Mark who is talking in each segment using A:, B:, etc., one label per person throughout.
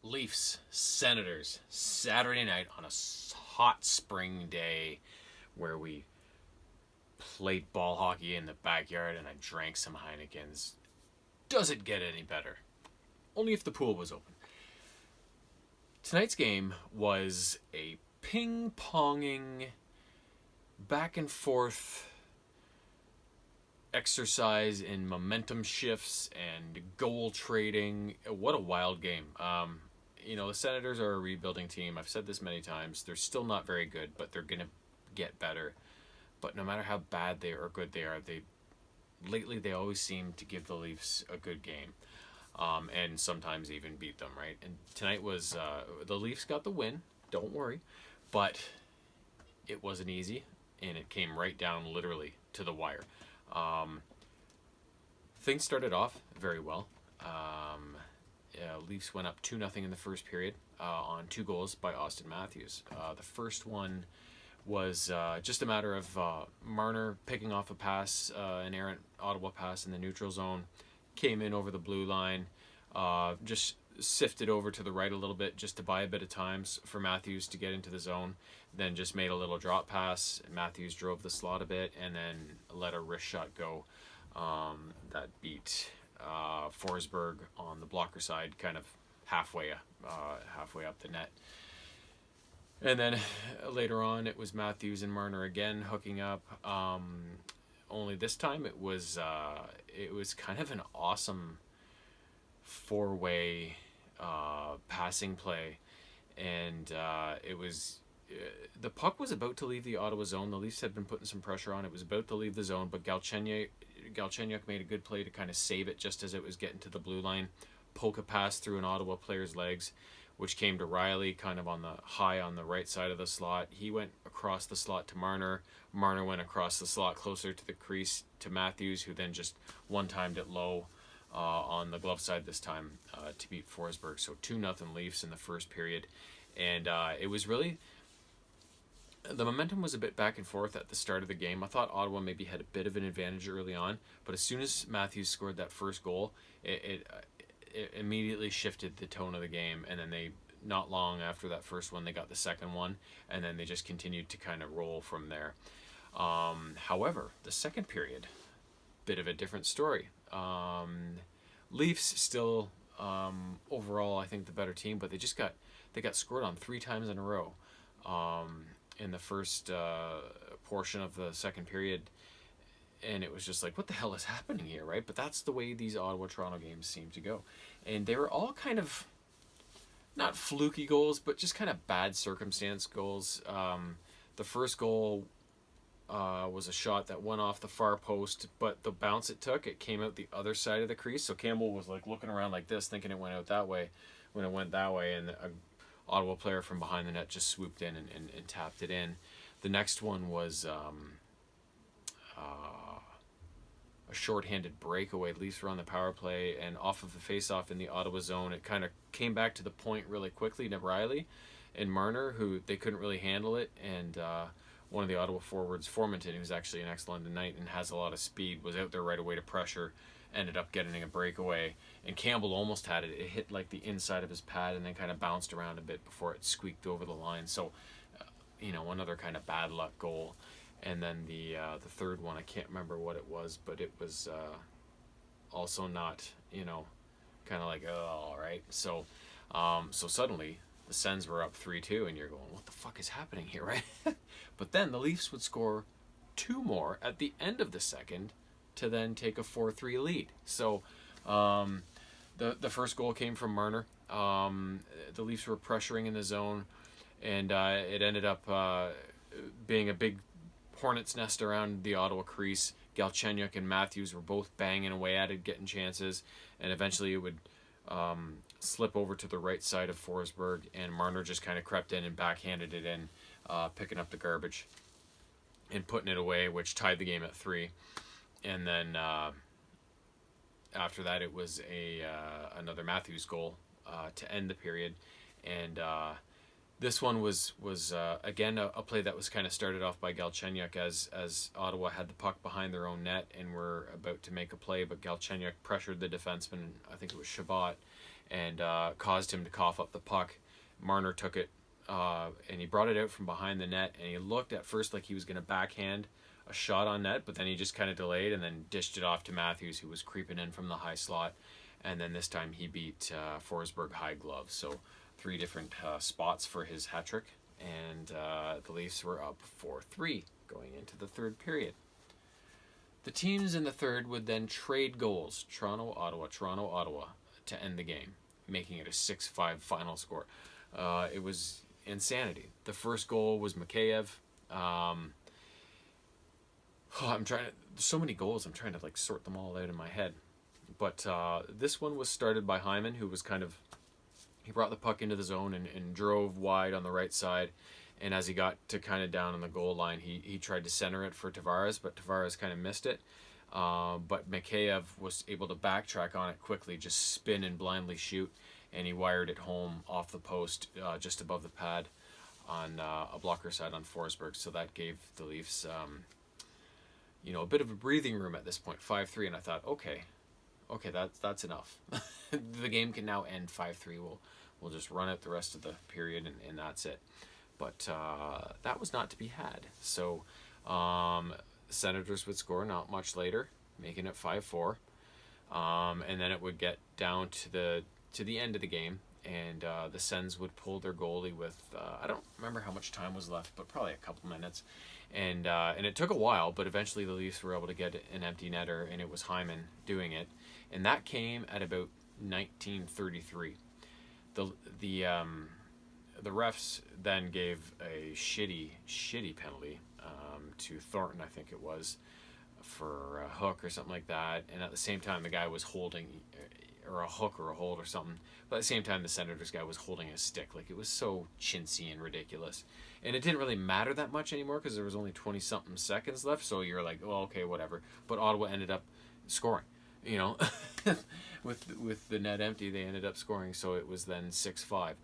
A: Leafs, Senators, Saturday night on a hot spring day where we played ball hockey in the backyard and I drank some Heinekens. Does it get any better? Only if the pool was open. Tonight's game was a ping-ponging, back and forth exercise in momentum shifts and goal trading. What a wild game. The Senators are a rebuilding team. I've said this many times. They're still not very good, but they're going to get better. But no matter how bad they or good they are, lately they always seem to give the Leafs a good game. And sometimes even beat them, right? And tonight was, the Leafs got the win, don't worry, but it wasn't easy, and it came right down literally to the wire. Things started off very well. Leafs went up 2-0 in the first period on 2 goals by Austin Matthews. The first one was just a matter of Marner picking off a pass, an errant Ottawa pass in the neutral zone, came in over the blue line, just sifted over to the right a little bit just to buy a bit of time for Matthews to get into the zone, then just made a little drop pass. Matthews drove the slot a bit and then let a wrist shot go that beat Forsberg on the blocker side, kind of halfway up the net. And then later on, it was Matthews and Marner again hooking up. Only this time it was kind of an awesome 4-way passing play, and it was the puck was about to leave the Ottawa zone. The Leafs had been putting some pressure on. It was about to leave the zone, but Galchenyuk made a good play to kind of save it just as it was getting to the blue line. Poke a pass through an Ottawa player's legs, which came to Riley kind of on the right side of the slot. He went across the slot to Marner. Marner went across the slot closer to the crease to Matthews, who then just one-timed it low on the glove side this time to beat Forsberg. So 2-0 Leafs in the first period. And it was really... The momentum was a bit back and forth at the start of the game. I thought Ottawa maybe had a bit of an advantage early on, but as soon as Matthews scored that first goal, it immediately shifted the tone of the game, and then not long after that first one, they got the second one, and then they just continued to kind of roll from there. However, the second period, bit of a different story. Leafs still, overall, I think the better team, but they got scored on 3 times in a row in the first portion of the second period. And it was just like, what the hell is happening here, right? But that's the way these Ottawa-Toronto games seem to go. And they were all kind of, not fluky goals, but just kind of bad circumstance goals. The first goal was a shot that went off the far post, but the bounce it took, it came out the other side of the crease. So Campbell was like looking around like this, thinking it went out that way. When it went that way, and an Ottawa player from behind the net just swooped in and tapped it in. The next one was... a shorthanded breakaway. Leafs were on the power play, and off of the face-off in the Ottawa zone, it kind of came back to the point really quickly to Riley and Marner, who they couldn't really handle it, and one of the Ottawa forwards, Formanton, who's actually an excellent tonight and has a lot of speed, was out there right away to pressure, ended up getting a breakaway, and Campbell almost had it. It hit like the inside of his pad and then kind of bounced around a bit before it squeaked over the line. So, another kind of bad luck goal. And then the third one, I can't remember what it was, but it was also not, kind of like, oh, all right. So suddenly the Sens were up 3-2, and you're going, what the fuck is happening here, right? But then the Leafs would score 2 more at the end of the second to then take a 4-3 lead. So the first goal came from Marner. The Leafs were pressuring in the zone, and it ended up being a big hornet's nest around the Ottawa crease. Galchenyuk and Matthews were both banging away at it, getting chances, and eventually it would slip over to the right side of Forsberg, and Marner just kind of crept in and backhanded it in, picking up the garbage and putting it away, which tied the game at 3. And then after that, it was another Matthews goal to end the period, and This one was again a play that was kind of started off by Galchenyuk as Ottawa had the puck behind their own net and were about to make a play, but Galchenyuk pressured the defenseman, I think it was Shabbat, and caused him to cough up the puck. Marner took it and he brought it out from behind the net, and he looked at first like he was going to backhand a shot on net, but then he just kind of delayed and then dished it off to Matthews, who was creeping in from the high slot, and then this time he beat Forsberg high glove. So 3 different spots for his hat trick, and the Leafs were up 4-3 going into the third period. The teams in the third would then trade goals, Toronto, Ottawa, to end the game, making it a 6-5 final score. It was insanity. The first goal was Mikheyev. I'm trying to. There's so many goals. I'm trying to like sort them all out in my head. But this one was started by Hyman, who was kind of. He brought the puck into the zone and drove wide on the right side. And as he got to kind of down on the goal line, he tried to center it for Tavares, but Tavares kind of missed it. But Mikheyev was able to backtrack on it quickly, just spin and blindly shoot, and he wired it home off the post just above the pad on a blocker side on Forsberg. So that gave the Leafs, a bit of a breathing room at this point, 5-3. And I thought, okay, that's enough. The game can now end 5-3. We'll just run it the rest of the period, and that's it. But that was not to be had. So Senators would score not much later, making it 5-4. And then it would get down to the end of the game, and the Sens would pull their goalie with I don't remember how much time was left, but probably a couple minutes. And it took a while, but eventually the Leafs were able to get an empty netter, and it was Hyman doing it. And that came at about 1933. The refs then gave a shitty penalty to Thornton, I think it was, for a hook or something like that. And at the same time, the guy was holding, or a hook or a hold or something. But at the same time, the Senators guy was holding a stick. Like, it was so chintzy and ridiculous. And it didn't really matter that much anymore because there was only 20-something seconds left. So you're like, oh, okay, whatever. But Ottawa ended up scoring. With the net empty, they ended up scoring. So it was then 6-5.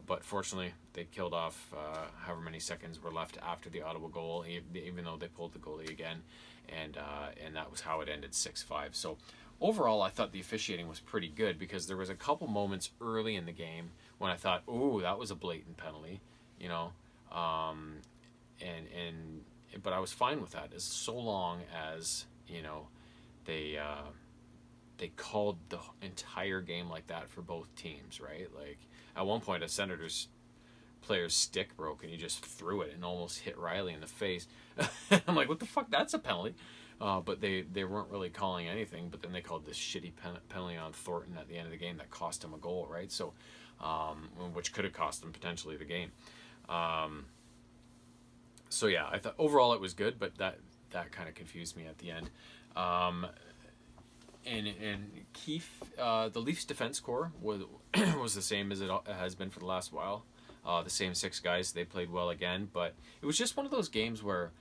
A: But fortunately, they killed off however many seconds were left after the Ottawa goal, even though they pulled the goalie again, and that was how it ended 6-5. So overall, I thought the officiating was pretty good because there was a couple moments early in the game when I thought, "Ooh, that was a blatant penalty," but I was fine with that as so long as they called the entire game like that for both teams, right? Like, at one point, a Senators player's stick broke, and he just threw it and almost hit Riley in the face. I'm like, what the fuck? That's a penalty. But they weren't really calling anything, but then they called this shitty penalty on Thornton at the end of the game that cost him a goal, right? So, which could have cost them potentially the game. So yeah, I thought overall it was good, but that kind of confused me at the end. And Keefe, the Leafs defense core was the same as it has been for the last while. The same 6 guys. They played well again, but it was just one of those games where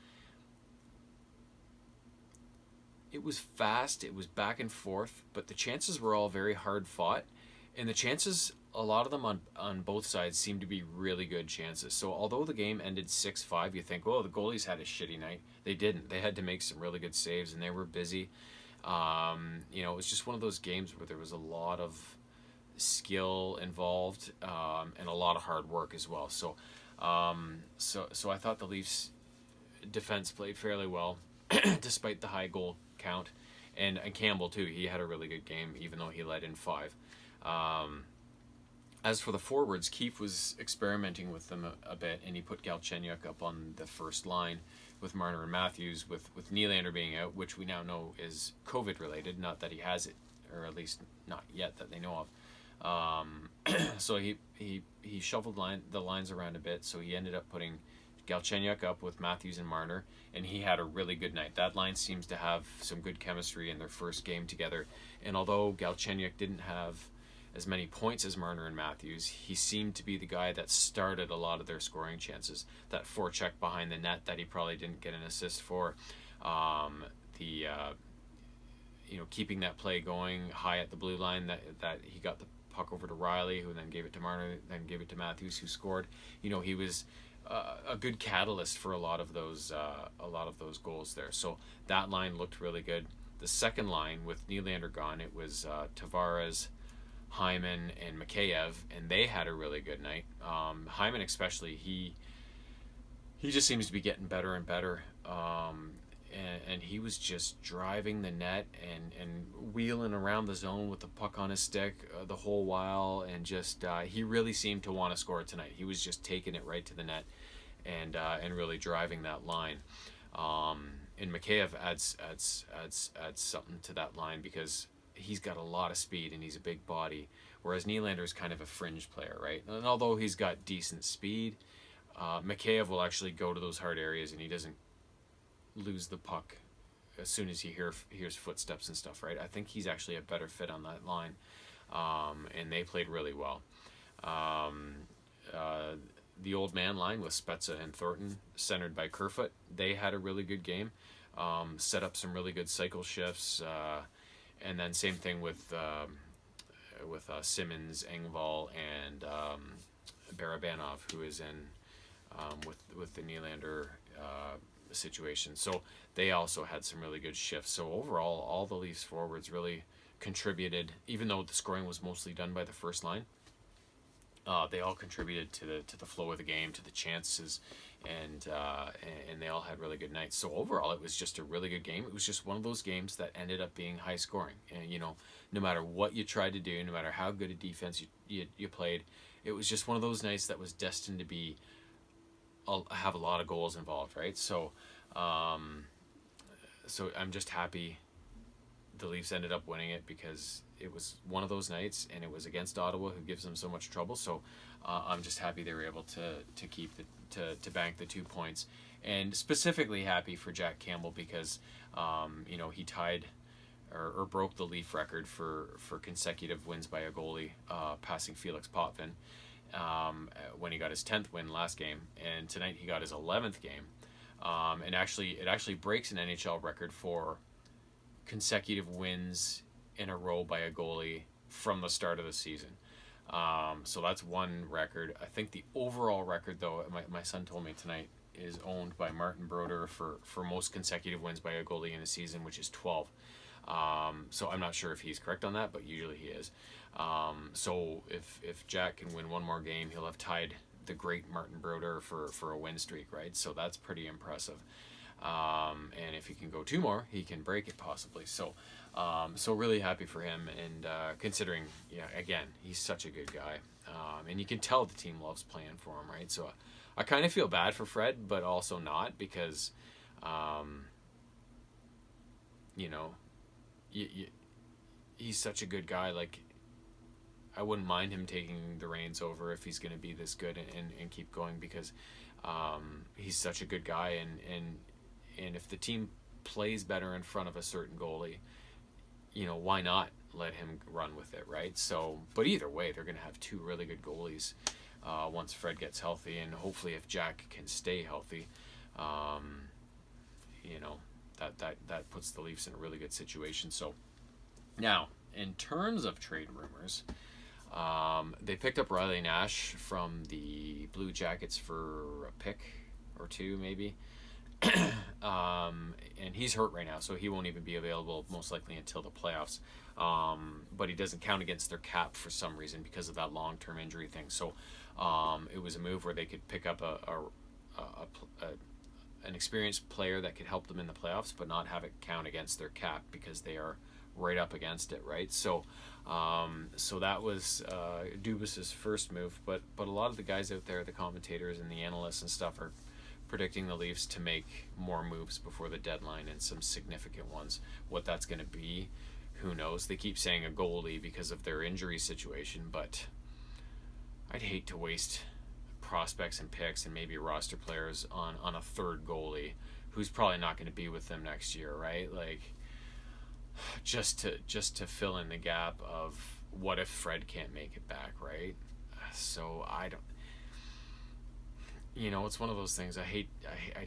A: it was fast, it was back and forth, but the chances were all very hard fought, and the chances, a lot of them on both sides, seemed to be really good chances. So although the game ended 6-5, you think, oh, the goalies had a shitty night. They didn't. They had to make some really good saves, and they were busy. It was just one of those games where there was a lot of skill involved and a lot of hard work as well. So I thought the Leafs defense played fairly well despite the high goal count, and Campbell too. He had a really good game even though he let in 5. As for the forwards, Keefe was experimenting with them a bit, and he put Galchenyuk up on the first line with Marner and Matthews, with Nylander being out, which we now know is COVID related, not that he has it, or at least not yet that they know of. So he shuffled the lines around a bit, so he ended up putting Galchenyuk up with Matthews and Marner, and he had a really good night. That line seems to have some good chemistry in their first game together, and although Galchenyuk didn't have as many points as Marner and Matthews, he seemed to be the guy that started a lot of their scoring chances. That forecheck behind the net that he probably didn't get an assist for, keeping that play going high at the blue line that he got the puck over to Riley, who then gave it to Marner, then gave it to Matthews, who scored. He was a good catalyst for a lot of those goals there. So that line looked really good. The second line with Nylander gone, it was Tavares, Hyman, and Mikheyev, and they had a really good night. Hyman especially, he just seems to be getting better and better. And he was just driving the net and wheeling around the zone with the puck on his stick the whole while, and just he really seemed to want to score tonight. He was just taking it right to the net and really driving that line. And Mikheyev adds something to that line because he's got a lot of speed and he's a big body, whereas Nylander is kind of a fringe player, right? And although he's got decent speed, Mikheyev will actually go to those hard areas and he doesn't lose the puck as soon as he hears footsteps and stuff, right? I think he's actually a better fit on that line, and they played really well. The old man line with Spezza and Thornton, centered by Kerfoot, they had a really good game, set up some really good cycle shifts, and then same thing with Simmons, Engvall, and Barabanov, who is in with the Nylander situation. So they also had some really good shifts. So overall, all the Leafs forwards really contributed, even though the scoring was mostly done by the first line. They all contributed to the flow of the game, to the chances, and they all had really good nights. So overall, it was just a really good game. It was just one of those games that ended up being high scoring. And no matter what you tried to do, no matter how good a defense you played, it was just one of those nights that was destined to be have a lot of goals involved, right? So I'm just happy the Leafs ended up winning it, because it was one of those nights and it was against Ottawa, who gives them so much trouble. So I'm just happy they were able to keep to bank the 2 points, and specifically happy for Jack Campbell because he tied or broke the Leaf record for consecutive wins by a goalie, passing Felix Potvin when he got his 10th win last game, and tonight he got his 11th game, and it actually breaks an NHL record for consecutive wins in a row by a goalie from the start of the season. So that's one record. I think the overall record, though, my son told me tonight, is owned by Martin Brodeur for most consecutive wins by a goalie in a season, which is 12. So I'm not sure if he's correct on that, but usually he is. So if Jack can win one more game, he'll have tied the great Martin Brodeur for a win streak, right? So that's pretty impressive. And if he can go two more, he can break it possibly. So really happy for him, and considering, again, he's such a good guy, and you can tell the team loves playing for him, right? So I kind of feel bad for Fred, but also not, because he's such a good guy. Like, I wouldn't mind him taking the reins over if he's going to be this good and keep going, because he's such a good guy, and if the team plays better in front of a certain goalie, why not let him run with it, right? So, but either way, they're going to have two really good goalies once Fred gets healthy, and hopefully if Jack can stay healthy, that puts the Leafs in a really good situation. So now, in terms of trade rumors, they picked up Riley Nash from the Blue Jackets for a pick or two, maybe. And he's hurt right now, so he won't even be available most likely until the playoffs. But he doesn't count against their cap for some reason because of that long-term injury thing. So it was a move where they could pick up an experienced player that could help them in the playoffs, but not have it count against their cap because they are right up against it, right? So that was Dubas's first move, but a lot of the guys out there, the commentators and the analysts and stuff, are predicting the Leafs to make more moves before the deadline, and some significant ones. What that's going to be, who knows? They keep saying a goalie because of their injury situation, but I'd hate to waste prospects and picks and maybe roster players on a third goalie who's probably not going to be with them next year, right? Like, just to fill in the gap of what if Fred can't make it back, right? So I don't. It's one of those things. I'd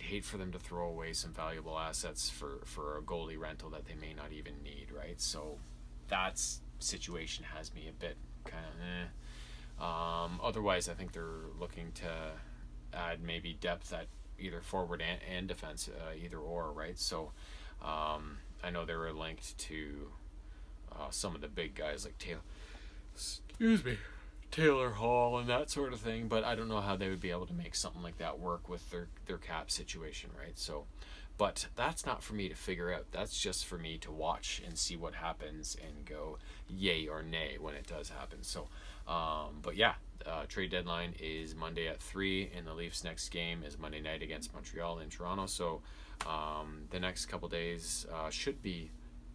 A: hate for them to throw away some valuable assets for a goalie rental that they may not even need, right? So that's situation has me a bit kind of otherwise, I think they're looking to add maybe depth at either forward and defense, either or, right? So I know they were linked to some of the big guys like Taylor Hall and that sort of thing, but I don't know how they would be able to make something like that work with their cap situation, right? So, but that's not for me to figure out. That's just for me to watch and see what happens and go yay or nay when it does happen. So, but yeah, trade deadline is Monday at 3, and the Leafs' next game is Monday night against Montreal in Toronto. So, the next couple days should be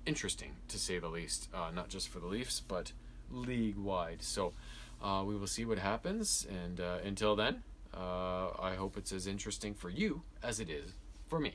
A: interesting, to say the least, not just for the Leafs, but league-wide. So, we will see what happens, and until then, I hope it's as interesting for you as it is for me.